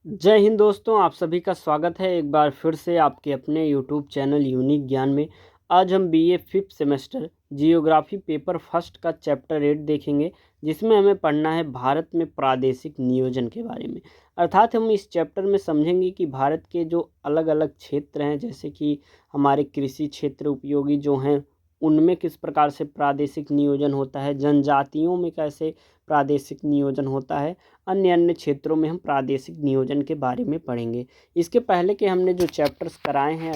जय हिंद दोस्तों, आप सभी का स्वागत है एक बार फिर से आपके अपने यूट्यूब चैनल यूनिक ज्ञान में। आज हम BA fifth semester geography paper first का चैप्टर 8 देखेंगे, जिसमें हमें पढ़ना है भारत में प्रादेशिक नियोजन के बारे में। अर्थात हम इस चैप्टर में समझेंगे कि भारत के जो अलग अलग क्षेत्र हैं, जैसे कि हमारे कृषि क्षेत्र उपयोगी जो हैं, उनमें किस प्रकार से प्रादेशिक नियोजन होता है, जनजातियों में कैसे प्रादेशिक नियोजन होता है, अन्य अन्य क्षेत्रों में हम प्रादेशिक नियोजन के बारे में पढ़ेंगे। इसके पहले के हमने जो चैप्टर्स कराए हैं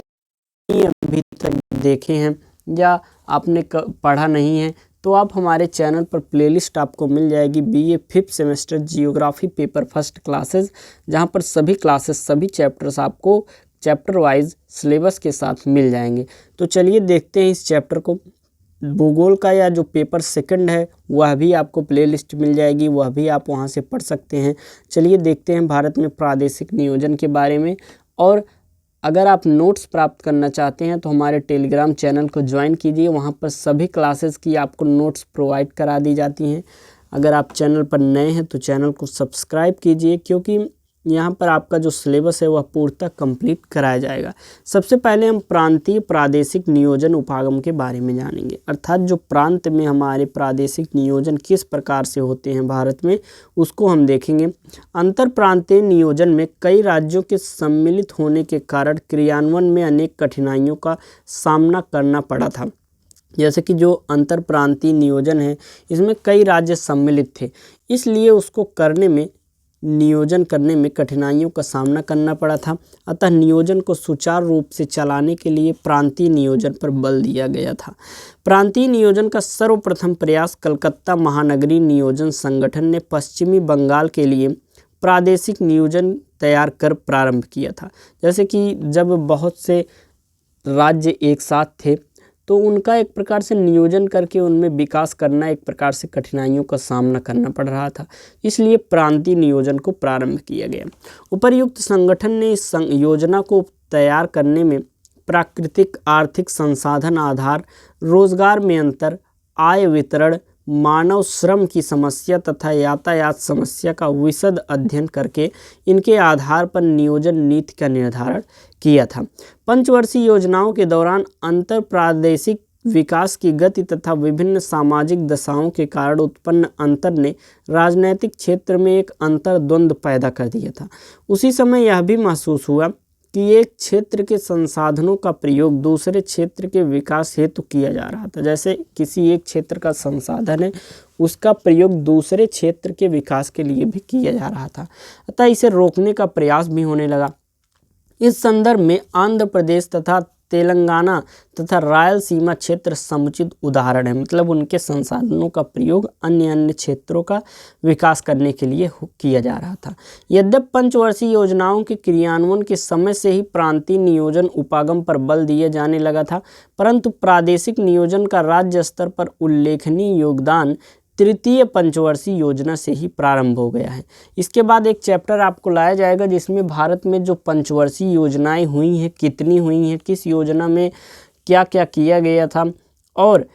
अभी तक देखे हैं या आपने पढ़ा नहीं है, तो आप हमारे चैनल पर प्लेलिस्ट आपको मिल जाएगी BA fifth semester geography paper first classes, जहां पर सभी क्लासेस सभी चैप्टर्स आपको चैप्टर वाइज सिलेबस के साथ मिल जाएंगे। तो चलिए देखते हैं इस चैप्टर को। भूगोल का या जो पेपर सेकंड है वह भी आपको प्लेलिस्ट मिल जाएगी, वह भी आप वहां से पढ़ सकते हैं। चलिए देखते हैं भारत में प्रादेशिक नियोजन के बारे में। और अगर आप नोट्स प्राप्त करना चाहते हैं तो हमारे टेलीग्राम चैनल को ज्वाइन कीजिए, वहां पर सभी क्लासेस की आपको नोट्स प्रोवाइड करा दी जाती हैं। अगर आप चैनल पर नए हैं तो चैनल को सब्सक्राइब कीजिए, क्योंकि यहाँ पर आपका जो सिलेबस है वह पूर्णतः कंप्लीट कराया जाएगा। सबसे पहले हम प्रांतीय प्रादेशिक नियोजन उपागम के बारे में जानेंगे, अर्थात जो प्रांत में हमारे प्रादेशिक नियोजन किस प्रकार से होते हैं भारत में, उसको हम देखेंगे। अंतर प्रांतीय नियोजन में कई राज्यों के सम्मिलित होने के कारण क्रियान्वयन में अनेक कठिनाइयों का सामना करना पड़ा था। जैसे कि जो अंतर प्रांतीय नियोजन है, इसमें कई राज्य सम्मिलित थे, इसलिए उसको नियोजन करने में कठिनाइयों का सामना करना पड़ा था। अतः नियोजन को सुचारू रूप से चलाने के लिए प्रांतीय नियोजन पर बल दिया गया था। प्रांतीय नियोजन का सर्वप्रथम प्रयास कलकत्ता महानगरीय नियोजन संगठन ने पश्चिमी बंगाल के लिए प्रादेशिक नियोजन तैयार कर प्रारंभ किया था। जैसे कि जब बहुत से राज्य एक साथ थे तो उनका एक प्रकार से नियोजन करके उनमें विकास करना एक प्रकार से कठिनाइयों का सामना करना पड़ रहा था, इसलिए प्रांतीय नियोजन को प्रारंभ किया गया। उपर्युक्त संगठन ने इस योजना को तैयार करने में प्राकृतिक आर्थिक संसाधन आधार, रोजगार में अंतर, आय वितरण, मानव श्रम की समस्या तथा यातायात समस्या का विशद अध्ययन करके इनके आधार पर नियोजन नीति का निर्धारण किया था। पंचवर्षीय योजनाओं के दौरान अंतर प्रादेशिक विकास की गति तथा विभिन्न सामाजिक दशाओं के कारण उत्पन्न अंतर ने राजनैतिक क्षेत्र में एक अंतर्द्वंद पैदा कर दिया था। उसी समय यह भी महसूस हुआ कि एक क्षेत्र के संसाधनों का प्रयोग दूसरे क्षेत्र के विकास हेतु किया जा रहा था। जैसे किसी एक क्षेत्र का संसाधन है, उसका प्रयोग दूसरे क्षेत्र के विकास के लिए भी किया जा रहा था, अतः इसे रोकने का प्रयास भी होने लगा। इस संदर्भ में आंध्र प्रदेश तथा तेलंगाना तथा रायलसीमा क्षेत्र समुचित उदाहरण है, मतलब उनके संसाधनों का प्रयोग अन्य क्षेत्रों का विकास करने के लिए किया जा रहा था। यद्यपि पंचवर्षीय योजनाओं के क्रियान्वयन के समय से ही प्रांतीय नियोजन उपागम पर बल दिया जाने लगा था, परंतु प्रादेशिक नियोजन का राज्य स्तर पर उल्लेखनीय योगदान तृतीय पंचवर्षीय योजना से ही प्रारंभ हो गया है। इसके बाद एक चैप्टर आपको लाया जाएगा जिसमें भारत में जो पंचवर्षीय योजनाएं हुई हैं, कितनी हुई हैं, किस योजना में क्या क्या किया गया था और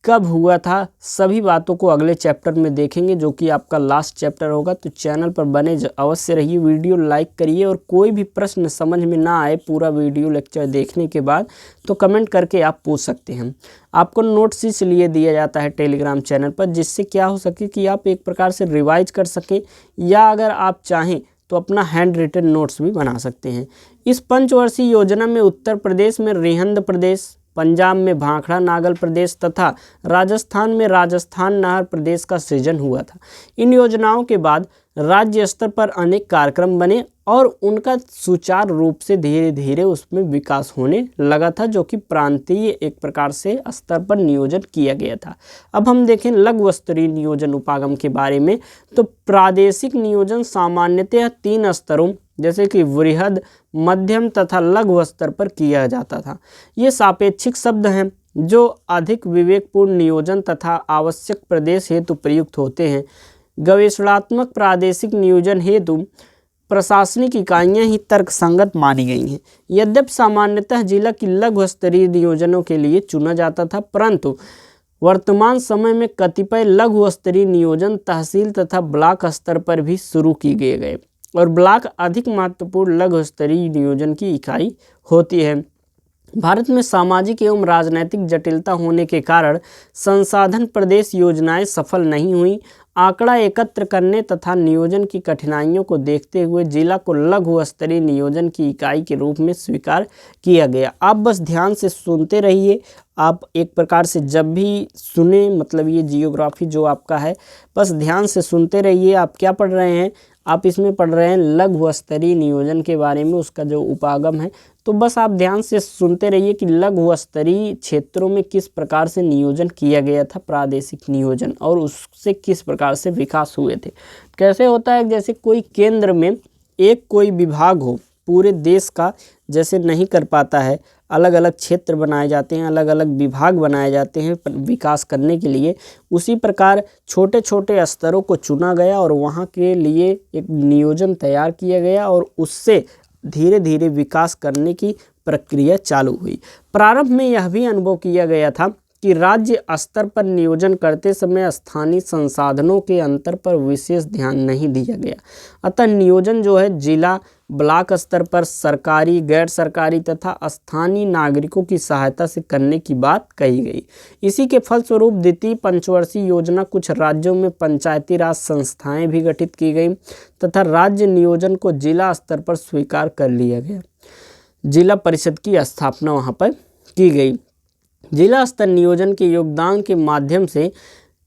कब हुआ था, सभी बातों को अगले चैप्टर में देखेंगे, जो कि आपका लास्ट चैप्टर होगा। तो चैनल पर बने अवश्य रहिए, वीडियो लाइक करिए और कोई भी प्रश्न समझ में ना आए पूरा वीडियो लेक्चर देखने के बाद तो कमेंट करके आप पूछ सकते हैं। आपको नोट्स इसलिए दिया जाता है टेलीग्राम चैनल पर, जिससे क्या हो सके कि आप एक प्रकार से रिवाइज कर सकें, या अगर आप चाहें तो अपना हैंड रिटन नोट्स भी बना सकते हैं। इस पंचवर्षीय योजना में उत्तर प्रदेश में रिहंद प्रदेश, पंजाब में भाखड़ा नागल प्रदेश तथा राजस्थान में राजस्थान नाहर प्रदेश का सृजन हुआ था। इन योजनाओं के बाद राज्य स्तर पर अनेक कार्यक्रम बने और उनका सुचारू रूप से धीरे धीरे उसमें विकास होने लगा था, जो कि प्रांतीय एक प्रकार से स्तर पर नियोजन किया गया था। अब हम देखें लघु स्तरीय नियोजन उपागम के बारे में। तो प्रादेशिक नियोजन सामान्यतः 3 स्तरों जैसे कि वृहद, मध्यम तथा लघु स्तर पर किया जाता था। ये सापेक्षिक शब्द हैं जो अधिक विवेकपूर्ण नियोजन तथा आवश्यक प्रदेश हेतु प्रयुक्त होते हैं। गवेषणात्मक प्रादेशिक नियोजन हेतु प्रशासनिक इकाइयां ही तर्कसंगत मानी गई हैं। यद्यपि सामान्यतः जिला की लघु स्तरीय नियोजनों के लिए चुना जाता था, परंतु वर्तमान समय में कतिपय लघु स्तरीय नियोजन तहसील तथा ब्लॉक स्तर पर भी शुरू किए गए। और ब्लॉक अधिक महत्वपूर्ण लघु स्तरीय नियोजन की इकाई होती है। भारत में सामाजिक एवं राजनैतिक जटिलता होने के कारण संसाधन प्रदेश योजनाएं सफल नहीं हुई। आंकड़ा एकत्र करने तथा नियोजन की कठिनाइयों को देखते हुए जिला को लघु स्तरीय नियोजन की इकाई के रूप में स्वीकार किया गया। आप बस ध्यान से सुनते रहिए। आप एक प्रकार से जब भी सुने, मतलब ये जियोग्राफी जो आपका है, बस ध्यान से सुनते रहिए। आप क्या पढ़ रहे हैं? आप इसमें पढ़ रहे हैं लघु स्तरीय नियोजन के बारे में, उसका जो उपागम है। तो बस आप ध्यान से सुनते रहिए कि लघु स्तरीय क्षेत्रों में किस प्रकार से नियोजन किया गया था, प्रादेशिक नियोजन, और उससे किस प्रकार से विकास हुए थे। कैसे होता है, जैसे कोई केंद्र में एक कोई विभाग हो, पूरे देश का जैसे नहीं कर पाता है, अलग अलग क्षेत्र बनाए जाते हैं, अलग अलग विभाग बनाए जाते हैं विकास करने के लिए। उसी प्रकार छोटे छोटे स्तरों को चुना गया और वहाँ के लिए एक नियोजन तैयार किया गया और उससे धीरे धीरे विकास करने की प्रक्रिया चालू हुई। प्रारंभ में यह भी अनुभव किया गया था कि राज्य स्तर पर नियोजन करते समय स्थानीय संसाधनों के अंतर पर विशेष ध्यान नहीं दिया गया। अतः नियोजन जो है जिला ब्लॉक स्तर पर सरकारी, गैर सरकारी तथा स्थानीय नागरिकों की सहायता से करने की बात कही गई। इसी के फलस्वरूप द्वितीय पंचवर्षीय योजना कुछ राज्यों में पंचायती राज संस्थाएं भी गठित की गई तथा राज्य नियोजन को जिला स्तर पर स्वीकार कर लिया गया। जिला परिषद की स्थापना वहाँ पर की गई। जिला स्तर नियोजन के योगदान के माध्यम से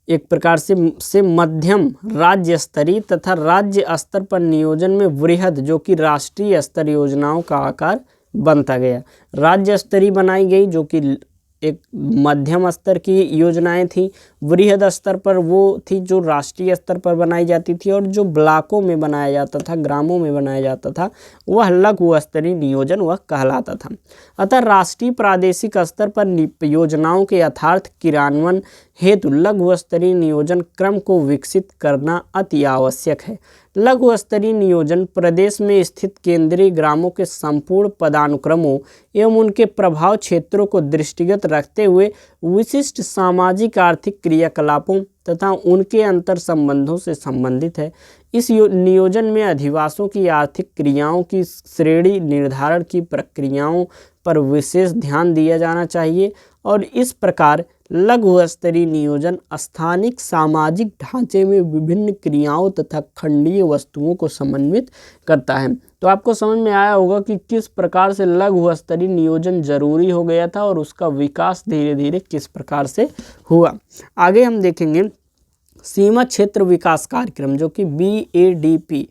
एक प्रकार से मध्यम राज्य स्तरीय तथा राज्य स्तर पर नियोजन में वृहद जो कि राष्ट्रीय स्तर योजनाओं का आकार बनता गया। राज्य स्तरीय बनाई गई जो कि एक मध्यम स्तर की योजनाएं थी, वृहद स्तर पर वो थी जो राष्ट्रीय स्तर पर बनाई जाती थी, और जो ब्लॉकों में बनाया जाता था, ग्रामों में बनाया जाता था, वह लघु स्तरीय नियोजन वह कहलाता था। अतः राष्ट्रीय प्रादेशिक स्तर पर योजनाओं के यथार्थ क्रियान्वयन हेतु लघु स्तरीय नियोजन क्रम को विकसित करना अति आवश्यक है। लघु स्तरीय नियोजन प्रदेश में स्थित केंद्रीय ग्रामों के संपूर्ण पदानुक्रमों एवं उनके प्रभाव क्षेत्रों को दृष्टिगत रखते हुए विशिष्ट सामाजिक आर्थिक क्रियाकलापों तथा उनके अंतर संबंधों से संबंधित है। इस नियोजन में अधिवासों की आर्थिक क्रियाओं की श्रेणी निर्धारण की प्रक्रियाओं पर विशेष ध्यान दिया जाना चाहिए और इस प्रकार लघु स्तरीय नियोजन स्थानिक सामाजिक ढांचे में विभिन्न क्रियाओं तथा खंडीय वस्तुओं को समन्वित करता है। तो आपको समझ में आया होगा कि किस प्रकार से लघु स्तरीय नियोजन जरूरी हो गया था और उसका विकास धीरे धीरे किस प्रकार से हुआ। आगे हम देखेंगे सीमा क्षेत्र विकास कार्यक्रम जो कि BADP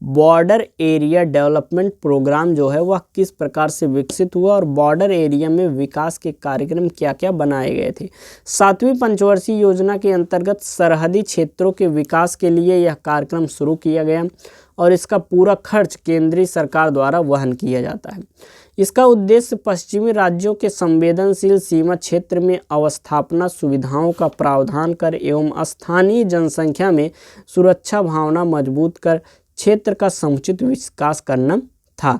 border area development program जो है वह किस प्रकार से विकसित हुआ और बॉर्डर एरिया में विकास के कार्यक्रम क्या क्या बनाए गए थे। 7वीं पंचवर्षीय योजना के अंतर्गत सरहदी क्षेत्रों के विकास के लिए यह कार्यक्रम शुरू किया गया और इसका पूरा खर्च केंद्रीय सरकार द्वारा वहन किया जाता है। इसका उद्देश्य पश्चिमी राज्यों के संवेदनशील सीमा क्षेत्र में अवस्थापना सुविधाओं का प्रावधान कर एवं स्थानीय जनसंख्या में सुरक्षा भावना मजबूत कर क्षेत्र का समुचित विकास करना था।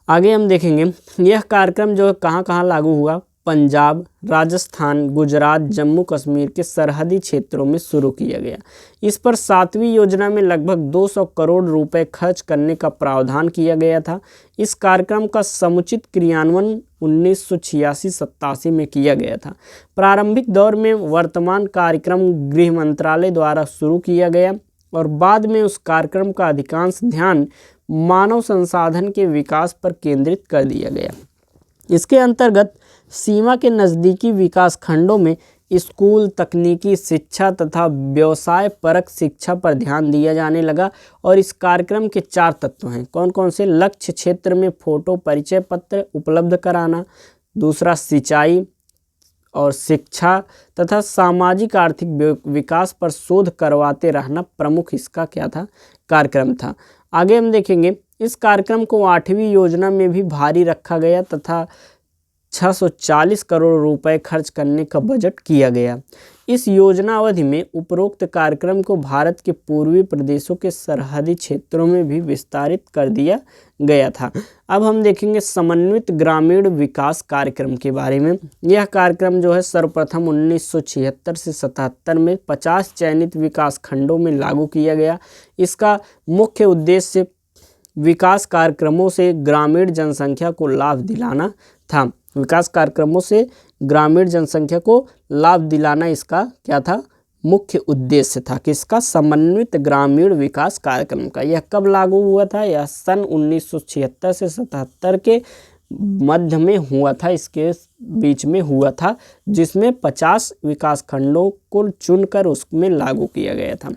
आगे हम देखेंगे यह कार्यक्रम जो है कहाँ कहाँ लागू हुआ। पंजाब, राजस्थान, गुजरात, जम्मू कश्मीर के सरहदी क्षेत्रों में शुरू किया गया। इस पर 7वीं योजना में लगभग 200 करोड़ रुपए खर्च करने का प्रावधान किया गया था। इस कार्यक्रम का समुचित क्रियान्वयन 1986-87 में किया गया था। प्रारंभिक दौर में वर्तमान कार्यक्रम गृह मंत्रालय द्वारा शुरू किया गया और बाद में उस कार्यक्रम का अधिकांश ध्यान मानव संसाधन के विकास पर केंद्रित कर दिया गया। इसके अंतर्गत सीमा के नज़दीकी विकास खंडों में स्कूल, तकनीकी शिक्षा तथा व्यवसाय परक शिक्षा पर ध्यान दिया जाने लगा और इस कार्यक्रम के 4 तत्व हैं। कौन कौन से? लक्ष्य क्षेत्र में फोटो परिचय पत्र उपलब्ध कराना, दूसरा सिंचाई और शिक्षा तथा सामाजिक आर्थिक विकास पर शोध करवाते रहना प्रमुख इसका क्या था? कार्यक्रम था। आगे हम देखेंगे इस कार्यक्रम को 8वीं योजना में भी भारी रखा गया तथा 640 करोड़ रुपए खर्च करने का बजट किया गया। इस योजना अवधि में उपरोक्त कार्यक्रम को भारत के पूर्वी प्रदेशों के सरहदी क्षेत्रों में भी विस्तारित कर दिया गया था। अब हम देखेंगे समन्वित ग्रामीण विकास कार्यक्रम के बारे में। यह कार्यक्रम जो है सर्वप्रथम 1976 से 77 में 50 चयनित विकास खंडों में लागू किया गया। इसका मुख्य उद्देश्य विकास कार्यक्रमों से ग्रामीण जनसंख्या को लाभ दिलाना था। विकास कार्यक्रमों से ग्रामीण जनसंख्या को लाभ दिलाना इसका क्या था, मुख्य उद्देश्य था। किसका? समन्वित ग्रामीण विकास कार्यक्रम का। यह कब लागू हुआ था? यह सन 1976 से 77 के मध्य में हुआ था, इसके बीच में हुआ था, जिसमें 50 विकास खंडों को चुनकर उसमें लागू किया गया था।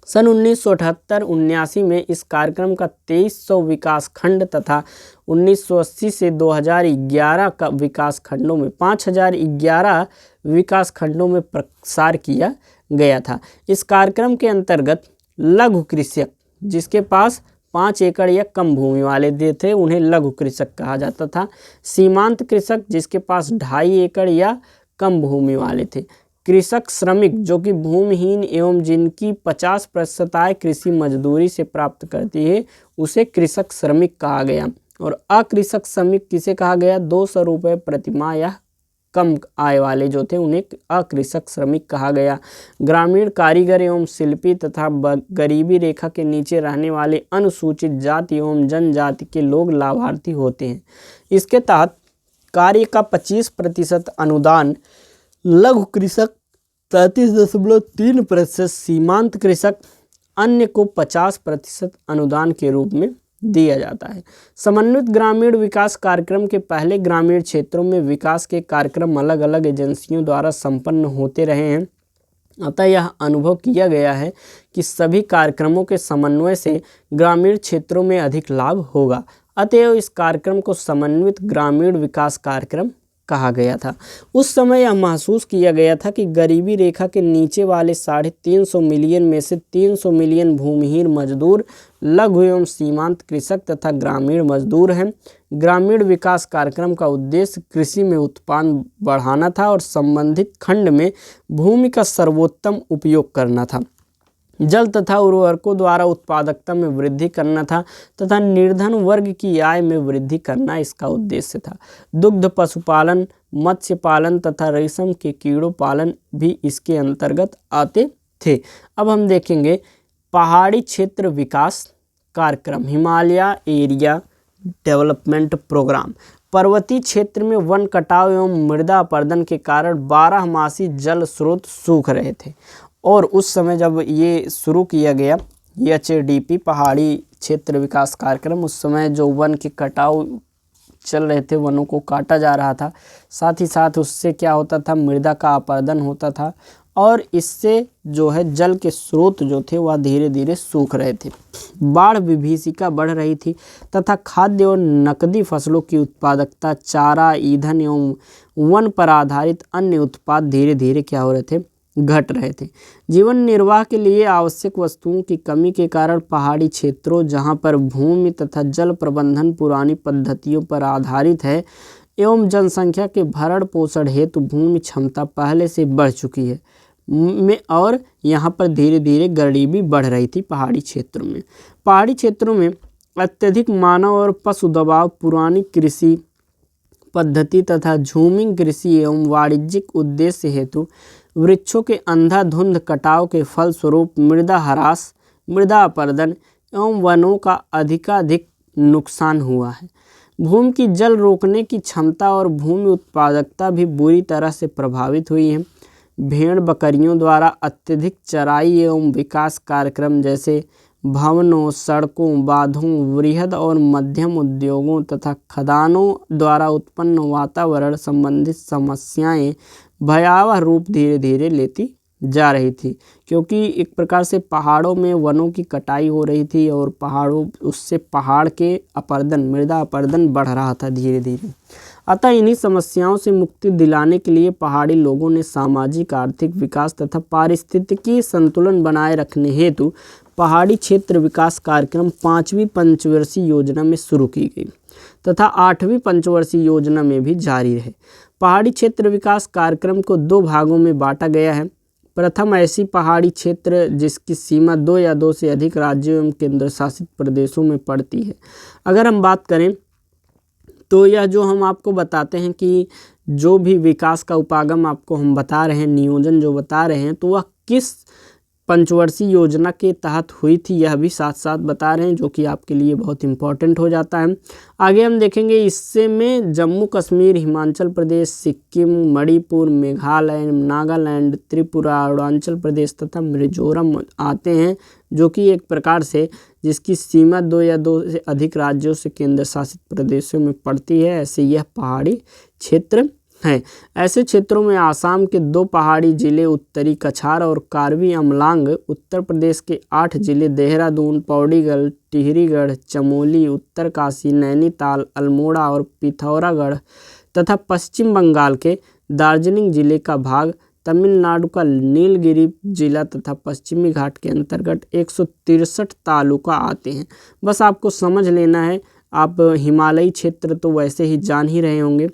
सन 1978-79 में इस कार्यक्रम का 2300 विकास खंड तथा 1980 से 2011 का विकास खंडों में 5011 विकास खंडों में प्रसार किया गया था। इस कार्यक्रम के अंतर्गत लघु कृषक, जिसके पास 5 एकड़ या कम भूमि वाले थे, उन्हें लघु कृषक कहा जाता था। सीमांत कृषक, जिसके पास 2.5 एकड़ या कम भूमि वाले थे। कृषक श्रमिक, जो कि भूमिहीन एवं जिनकी 50% आय कृषि मजदूरी से प्राप्त करती है, उसे कृषक श्रमिक कहा गया। और अकृषक श्रमिक किसे कहा गया? 200 रुपये प्रतिमाह या कम आय वाले जो थे उन्हें अकृषक श्रमिक कहा गया। ग्रामीण कारीगर एवं शिल्पी तथा गरीबी रेखा के नीचे रहने वाले अनुसूचित जाति एवं जनजाति के लोग लाभार्थी होते हैं। इसके तहत कार्य का 25% अनुदान लघु कृषक, 33.3% सीमांत कृषक, अन्य को 50% अनुदान के रूप में दिया जाता है। समन्वित ग्रामीण विकास कार्यक्रम के पहले ग्रामीण क्षेत्रों में विकास के कार्यक्रम अलग अलग एजेंसियों द्वारा संपन्न होते रहे हैं। अतः यह अनुभव किया गया है कि सभी कार्यक्रमों के समन्वय से ग्रामीण क्षेत्रों में अधिक लाभ होगा। अतएव इस कार्यक्रम को समन्वित ग्रामीण विकास कार्यक्रम कहा गया था। उस समय यह महसूस किया गया था कि गरीबी रेखा के नीचे वाले 350 मिलियन में से 300 मिलियन भूमिहीन मजदूर, लघु एवं सीमांत कृषक तथा ग्रामीण मजदूर हैं। ग्रामीण विकास कार्यक्रम का उद्देश्य कृषि में उत्पादन बढ़ाना था और संबंधित खंड में भूमि का सर्वोत्तम उपयोग करना था। जल तथा उर्वरकों द्वारा उत्पादकता में वृद्धि करना था तथा निर्धन वर्ग की आय में वृद्धि करना इसका उद्देश्य था। दुग्ध पशुपालन, मत्स्य पालन तथा रेशम के कीड़ों पालन भी इसके अंतर्गत आते थे। अब हम देखेंगे पहाड़ी क्षेत्र विकास कार्यक्रम, हिमालय एरिया डेवलपमेंट प्रोग्राम। पर्वतीय क्षेत्र में वन कटाव एवं मृदा अपरदन के कारण 12 मासी जल स्रोत सूख रहे थे और उस समय जब ये शुरू किया गया HDP पहाड़ी क्षेत्र विकास कार्यक्रम, उस समय जो वन के कटाव चल रहे थे, वनों को काटा जा रहा था, साथ ही साथ उससे क्या होता था, मृदा का अपरदन होता था और इससे जो है जल के स्रोत जो थे वह धीरे धीरे सूख रहे थे। बाढ़ विभीषिका बढ़ रही थी तथा खाद्य और नकदी फसलों की उत्पादकता, चारा, ईंधन एवं वन पर आधारित अन्य उत्पाद धीरे धीरे क्या हो रहे थे, घट रहे थे। जीवन निर्वाह के लिए आवश्यक वस्तुओं की कमी के कारण पहाड़ी क्षेत्रों, जहां पर भूमि तथा जल प्रबंधन पुरानी पद्धतियों पर आधारित है एवं जनसंख्या के भरण पोषण हेतु भूमि क्षमता पहले से बढ़ चुकी है और यहाँ पर धीरे धीरे गरीबी बढ़ रही थी पहाड़ी क्षेत्रों में। पहाड़ी क्षेत्रों में अत्यधिक मानव और पशु दबाव, पुरानी कृषि पद्धति तथा झूमिंग कृषि एवं वाणिज्यिक उद्देश्य हेतु वृक्षों के अंधाधुंध कटाव के फलस्वरूप मृदा ह्रास, मृदा अपरदन एवं वनों का अधिकाधिक नुकसान हुआ है। भूमि की जल रोकने की क्षमता और भूमि उत्पादकता भी बुरी तरह से प्रभावित हुई है। भेड़ बकरियों द्वारा अत्यधिक चराई एवं विकास कार्यक्रम जैसे भवनों, सड़कों, बांधों, वृहद और मध्यम उद्योगों तथा खदानों द्वारा उत्पन्न वातावरण संबंधित समस्याएं भयावह रूप धीरे धीरे लेती जा रही थी, क्योंकि एक प्रकार से पहाड़ों में वनों की कटाई हो रही थी और पहाड़ों उससे पहाड़ के अपरदन, मृदा अपरदन बढ़ रहा था धीरे धीरे। अतः इन्हीं समस्याओं से मुक्ति दिलाने के लिए पहाड़ी लोगों ने सामाजिक आर्थिक विकास तथा पारिस्थितिकी संतुलन बनाए रखने हेतु पहाड़ी क्षेत्र विकास कार्यक्रम 5वीं पंचवर्षीय योजना में शुरू की गई। तथा 8वीं पंचवर्षीय योजना में भी जारी रहे। पहाड़ी क्षेत्र विकास कार्यक्रम को 2 भागों में बांटा गया है। प्रथम, ऐसी पहाड़ी क्षेत्र जिसकी सीमा 2 या 2 से अधिक राज्यों एवं केंद्र शासित प्रदेशों में पड़ती है। अगर हम बात करें तो यह जो हम आपको बताते हैं कि जो भी विकास का उपागम आपको हम बता रहे हैं, नियोजन जो बता रहे हैं, तो वह किस पंचवर्षीय योजना के तहत हुई थी, यह भी साथ साथ बता रहे हैं, जो कि आपके लिए बहुत इम्पोर्टेंट हो जाता है। आगे हम देखेंगे इससे में जम्मू कश्मीर, हिमाचल प्रदेश, सिक्किम, मणिपुर, मेघालय, नागालैंड, त्रिपुरा, अरुणाचल प्रदेश तथा मिजोरम आते हैं, जो कि एक प्रकार से जिसकी सीमा 2 या 2 से अधिक राज्यों से केंद्र शासित प्रदेशों में पड़ती है, ऐसे यह पहाड़ी क्षेत्र हैं। ऐसे क्षेत्रों में आसाम के 2 पहाड़ी जिले उत्तरी कछार और कार्बी अम्लांग, उत्तर प्रदेश के 8 जिले देहरादून, पौड़ीगढ़, टिहरीगढ़, चमोली, उत्तरकाशी, नैनीताल, अल्मोड़ा और पिथौरागढ़ तथा पश्चिम बंगाल के दार्जिलिंग जिले का भाग, तमिलनाडु का नीलगिरी जिला तथा पश्चिमी घाट के अंतर्गत 163 तालुका आते हैं। बस आपको समझ लेना है, आप हिमालयी क्षेत्र तो वैसे ही जान ही रहे होंगे।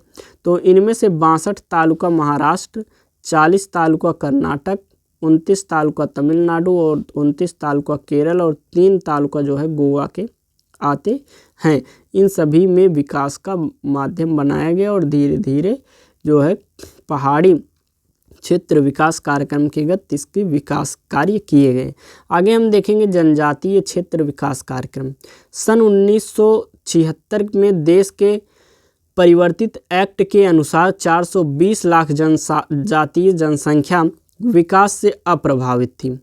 तो इनमें से 62 तालुका महाराष्ट्र, 40 तालुका कर्नाटक, 29 तालुका तमिलनाडु और 29 तालुका केरल और 3 तालुका जो है गोवा के आते हैं। इन सभी में विकास का माध्यम बनाया गया और धीरे धीरे जो है पहाड़ी क्षेत्र विकास कार्यक्रम के तहत इसके विकास कार्य किए गए। आगे हम देखेंगे जनजातीय क्षेत्र विकास कार्यक्रम। सन 1976 में देश के परिवर्तित एक्ट के अनुसार 420 लाख जनजातीय जनसंख्या विकास से अप्रभावित थी,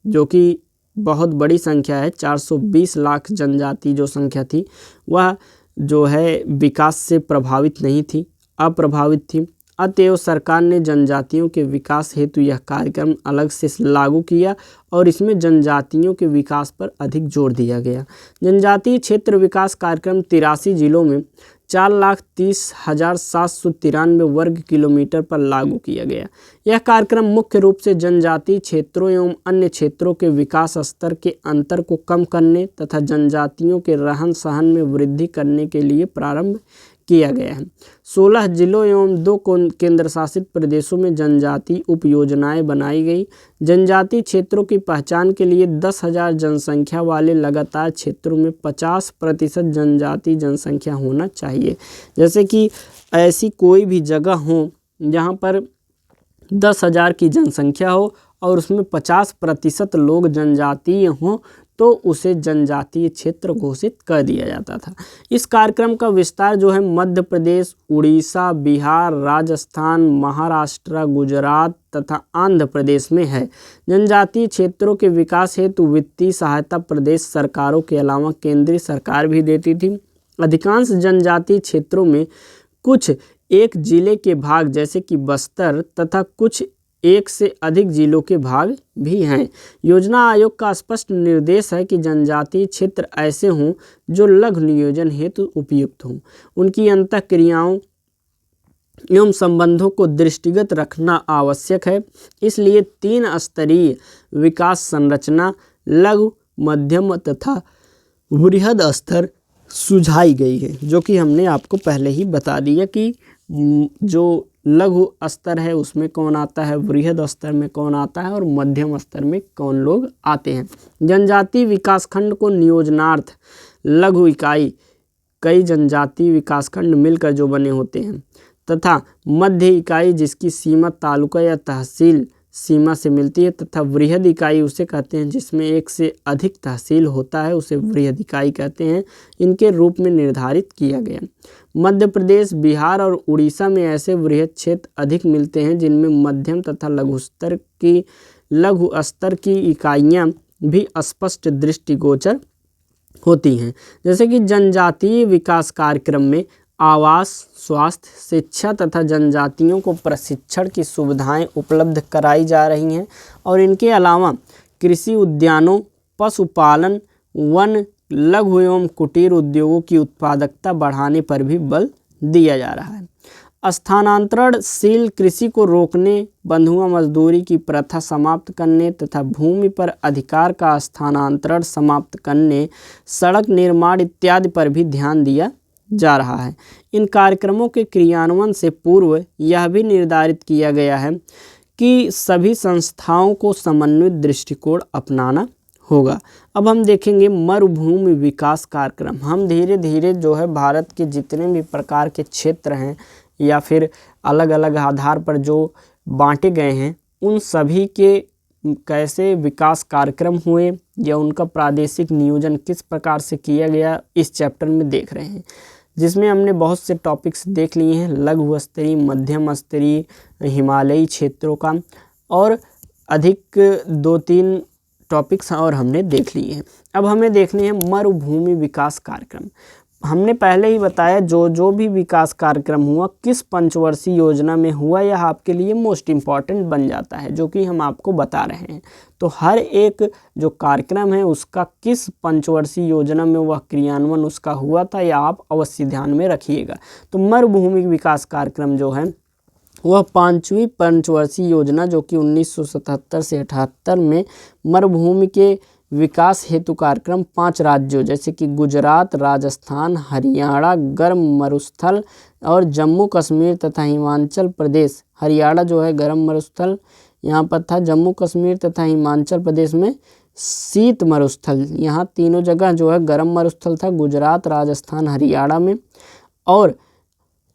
जो कि बहुत बड़ी संख्या है। 420 लाख जनजाति जो संख्या थी वह जो है विकास से प्रभावित नहीं थी, अप्रभावित थी। अतएव सरकार ने जनजातियों के विकास हेतु यह कार्यक्रम अलग से लागू किया और इसमें जनजातियों के विकास पर अधिक जोर दिया गया। जनजातीय क्षेत्र विकास कार्यक्रम 83 जिलों में 4,30,793 वर्ग किलोमीटर पर लागू किया गया। यह कार्यक्रम मुख्य रूप से जनजातीय क्षेत्रों एवं अन्य क्षेत्रों के विकास स्तर के अंतर को कम करने तथा जनजातियों के रहन सहन में वृद्धि करने के लिए प्रारंभ किया गया है। 16 जिलों एवं 2 केंद्र शासित प्रदेशों में जनजातीय उप योजनाएं बनाई गई। जनजातीय क्षेत्रों की पहचान के लिए 10,000 जनसंख्या वाले लगातार क्षेत्रों में 50% जनजातीय जनसंख्या होना चाहिए। जैसे कि ऐसी कोई भी जगह हो जहां पर 10,000 की जनसंख्या हो और उसमें 50% लोग जनजातीय हों तो उसे जनजातीय क्षेत्र घोषित कर दिया जाता था। इस कार्यक्रम का विस्तार जो है मध्य प्रदेश, उड़ीसा, बिहार, राजस्थान, महाराष्ट्र, गुजरात तथा आंध्र प्रदेश में है। जनजातीय क्षेत्रों के विकास हेतु वित्तीय सहायता प्रदेश सरकारों के अलावा केंद्रीय सरकार भी देती थी। अधिकांश जनजातीय क्षेत्रों में कुछ एक जिले के भाग जैसे कि बस्तर तथा कुछ 1 से अधिक जिलों के भाग भी हैं। योजना आयोग का स्पष्ट निर्देश है कि जनजातीय क्षेत्र ऐसे हों जो लघु नियोजन हेतु उपयुक्त हों। उनकी अंतःक्रियाओं एवं संबंधों को दृष्टिगत रखना आवश्यक है। इसलिए 3 स्तरीय विकास संरचना लघु, मध्यम तथा वृहद स्तर सुझाई गई है, जो कि हमने आपको पहले ही बता दिया कि जो लघु स्तर है उसमें कौन आता है, वृहद स्तर में कौन आता है और मध्यम स्तर में कौन लोग आते हैं। जनजातीय विकासखंड को नियोजनार्थ लघु इकाई कई जनजातीय विकासखंड मिलकर जो बने होते हैं तथा मध्य इकाई जिसकी सीमा तालुका या तहसील सीमा से मिलती है तथा वृहद इकाई उसे कहते हैं जिसमें 1 से अधिक तहसील होता है, उसे वृहद इकाई कहते हैं, इनके रूप में निर्धारित किया गया। मध्य प्रदेश, बिहार और उड़ीसा में ऐसे वृहद क्षेत्र अधिक मिलते हैं जिनमें मध्यम तथा लघु स्तर की इकाइयां भी स्पष्ट दृष्टिगोचर होती हैं। जैसे कि जनजातीय विकास कार्यक्रम में आवास, स्वास्थ्य, शिक्षा तथा जनजातियों को प्रशिक्षण की सुविधाएं उपलब्ध कराई जा रही हैं और इनके अलावा कृषि उद्यानों, पशुपालन, वन, लघु एवं कुटीर उद्योगों की उत्पादकता बढ़ाने पर भी बल दिया जा रहा है। स्थानांतरणशील कृषि को रोकने, बंधुआ मजदूरी की प्रथा समाप्त करने तथा भूमि पर अधिकार का स्थानांतरण समाप्त करने, सड़क निर्माण इत्यादि पर भी ध्यान दिया जा रहा है। इन कार्यक्रमों के क्रियान्वयन से पूर्व यह भी निर्धारित किया गया है कि सभी संस्थाओं को समन्वित दृष्टिकोण अपनाना होगा। अब हम देखेंगे मरुभूमि विकास कार्यक्रम। हम धीरे धीरे जो है भारत के जितने भी प्रकार के क्षेत्र हैं या फिर अलग अलग आधार पर जो बांटे गए हैं, उन सभी के कैसे विकास कार्यक्रम हुए या उनका प्रादेशिक नियोजन किस प्रकार से किया गया, इस चैप्टर में देख रहे हैं, जिसमें हमने बहुत से टॉपिक्स देख लिए हैं, लघु स्तरीय, मध्यम स्तरीय, हिमालयी क्षेत्रों का, और अधिक 2-3 टॉपिक्स और हमने देख लिए हैं। अब हमें देखने हैं मरुभूमि विकास कार्यक्रम। हमने पहले ही बताया जो भी विकास कार्यक्रम हुआ किस पंचवर्षीय योजना में हुआ, यह आपके लिए मोस्ट इम्पॉर्टेंट बन जाता है, जो कि हम आपको बता रहे हैं। तो हर एक जो कार्यक्रम है उसका किस पंचवर्षीय योजना में वह क्रियान्वयन उसका हुआ था, यह आप अवश्य ध्यान में रखिएगा। तो मरुभूमि विकास कार्यक्रम जो है वह 5वीं पंचवर्षीय योजना, जो कि 1977 से 78 में मरुभूमि के विकास हेतु कार्यक्रम 5 राज्यों जैसे कि गुजरात, राजस्थान, हरियाणा, गर्म मरुस्थल और जम्मू कश्मीर तथा हिमाचल प्रदेश। हरियाणा जो है गर्म मरुस्थल यहाँ पर था, जम्मू कश्मीर तथा हिमाचल प्रदेश में शीत मरुस्थल। यहाँ तीनों जगह जो है गर्म मरुस्थल था, गुजरात, राजस्थान, हरियाणा में, और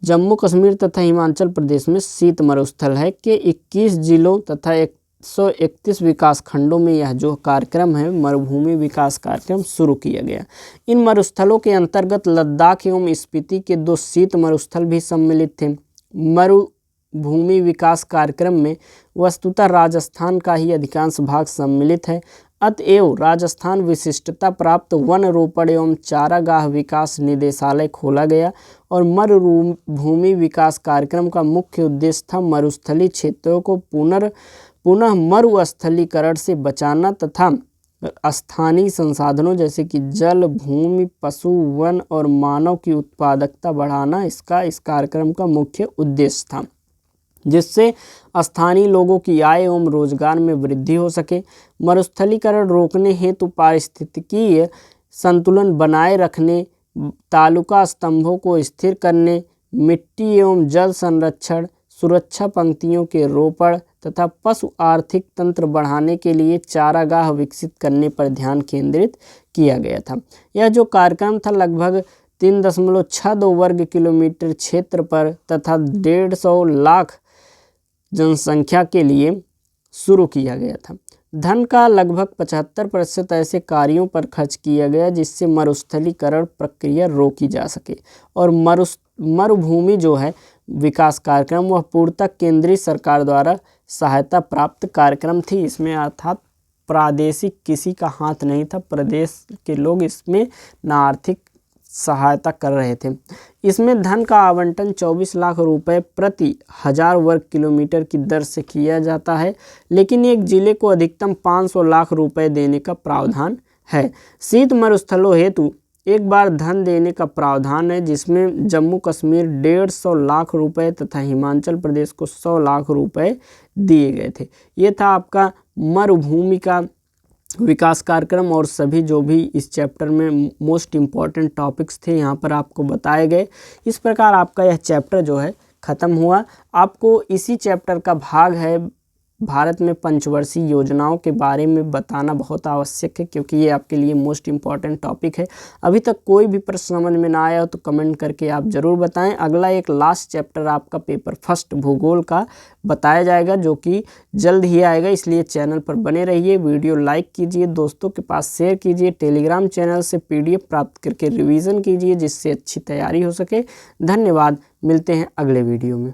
जम्मू कश्मीर तथा हिमाचल प्रदेश में शीत मरुस्थल है के 21 जिलों तथा 131 विकास खंडों में यह जो कार्यक्रम है मरुभूमि विकास कार्यक्रम शुरू किया गया। इन मरुस्थलों के अंतर्गत लद्दाख एवं स्पीति के 2 शीत मरुस्थल भी सम्मिलित थे। मरुभूमि विकास कार्यक्रम में वस्तुतः राजस्थान का ही अधिकांश भाग सम्मिलित है, अतएव राजस्थान विशिष्टता प्राप्त वन रोपण एवं चारागाह विकास निदेशालय खोला गया और मरुभूमि विकास कार्यक्रम का मुख्य उद्देश्य था मरुस्थलीय क्षेत्रों को पुनः मरुस्थलीकरण से बचाना तथा स्थानीय संसाधनों जैसे कि जल, भूमि, पशु, वन और मानव की उत्पादकता बढ़ाना इस कार्यक्रम का मुख्य उद्देश्य था, जिससे स्थानीय लोगों की आय एवं रोजगार में वृद्धि हो सके। मरुस्थलीकरण रोकने हेतु पारिस्थितिकीय संतुलन बनाए रखने, तालुका स्तंभों को स्थिर करने, मिट्टी एवं जल संरक्षण, सुरक्षा पंक्तियों के रोपण तथा पशु आर्थिक तंत्र बढ़ाने के लिए चारागाह विकसित करने पर ध्यान केंद्रित किया गया था। यह जो कार्यक्रम था लगभग 3.62 वर्ग किलोमीटर क्षेत्र पर तथा 150 लाख जनसंख्या के लिए शुरू किया गया था। धन का लगभग 75% ऐसे कार्यों पर खर्च किया गया जिससे मरुस्थलीकरण प्रक्रिया रोकी जा सके और मरुभूमि जो है विकास कार्यक्रम वह पूर्णतः केंद्रीय सरकार द्वारा सहायता प्राप्त कार्यक्रम थी। इसमें अर्थात प्रादेशिक किसी का हाथ नहीं था, प्रदेश के लोग इसमें ना आर्थिक सहायता कर रहे थे। इसमें धन का आवंटन 24 लाख रुपए प्रति 1000 वर्ग किलोमीटर की दर से किया जाता है, लेकिन एक जिले को अधिकतम 500 लाख रुपए देने का प्रावधान है। शीत मरुस्थलों हेतु एक बार धन देने का प्रावधान है, जिसमें जम्मू कश्मीर 150 लाख रुपए तथा हिमाचल प्रदेश को 100 लाख रुपए दिए गए थे। ये था आपका मरुभूमि का विकास कार्यक्रम और सभी जो भी इस चैप्टर में मोस्ट इम्पॉर्टेंट टॉपिक्स थे यहाँ पर आपको बताए गए। इस प्रकार आपका यह चैप्टर जो है ख़त्म हुआ। आपको इसी चैप्टर का भाग है भारत में पंचवर्षीय योजनाओं के बारे में बताना बहुत आवश्यक है, क्योंकि ये आपके लिए मोस्ट इम्पॉर्टेंट टॉपिक है। अभी तक कोई भी प्रश्न समझ में ना आया हो तो कमेंट करके आप ज़रूर बताएं। अगला एक लास्ट चैप्टर आपका पेपर फर्स्ट भूगोल का बताया जाएगा, जो कि जल्द ही आएगा, इसलिए चैनल पर बने रहिए। वीडियो लाइक कीजिए, दोस्तों के पास शेयर कीजिए, टेलीग्राम चैनल से PDF प्राप्त करके रिवीजन कीजिए, जिससे अच्छी तैयारी हो सके। धन्यवाद, मिलते हैं अगले वीडियो में।